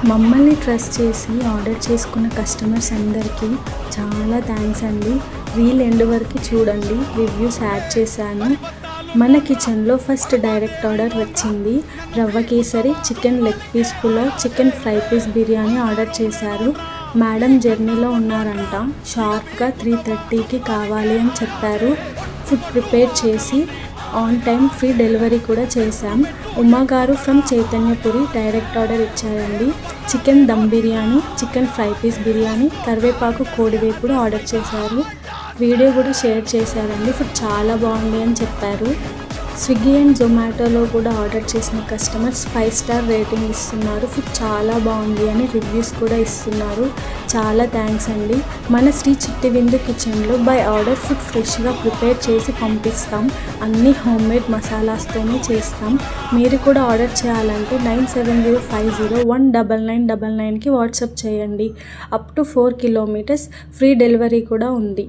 మమ్మల్ని ట్రస్ట్ చేసి ఆర్డర్ చేసుకున్న కస్టమర్స్ అందరికీ చాలా థ్యాంక్స్ అండి. రీల్ ఎండ్ వరకు చూడండి, రివ్యూస్ యాడ్ చేశాను. మన కిచెన్లో ఫస్ట్ డైరెక్ట్ ఆర్డర్ వచ్చింది. రవ్వ కేసరి, chicken leg piece pulao, chicken fry piece biryani order చేశారు. మేడం జర్నీలో ఉన్నారంట, షార్ప్గా 3:30కి కావాలి అని చెప్పారు. ఫుడ్ ప్రిపేర్ చేసి ఆన్ టైం ఫ్రీ డెలివరీ కూడా చేశాం. Uma garu from Chaitanyapuri direct order ఇచ్చారండి. Chicken dum biryani, chicken fry piece biryani, కరివేపాకు కోడివేపుడు ఆర్డర్ చేశారు. వీడియో కూడా షేర్ చేశారండి. ఫుడ్ చాలా బాగుంది అని చెప్పారు. స్విగ్గీ అండ్ జొమాటోలో కూడా ఆర్డర్ చేసిన కస్టమర్స్ 5 స్టార్ రేటింగ్ ఇస్తున్నారు. ఫుడ్ చాలా బాగుంది అని రివ్యూస్ కూడా ఇస్తున్నారు. చాలా థ్యాంక్స్ అండి. మన శ్రీ చిట్టి విందు కిచెన్లో బై ఆర్డర్ ఫుడ్ ఫ్రెష్గా ప్రిపేర్ చేసి పంపిస్తాం. అన్ని హోమ్మేడ్ మసాలాస్తోనే చేస్తాం. మీరు కూడా ఆర్డర్ చేయాలంటే 9705019999కి వాట్సాప్ చేయండి. Up to 4 kilometres free delivery కూడా ఉంది.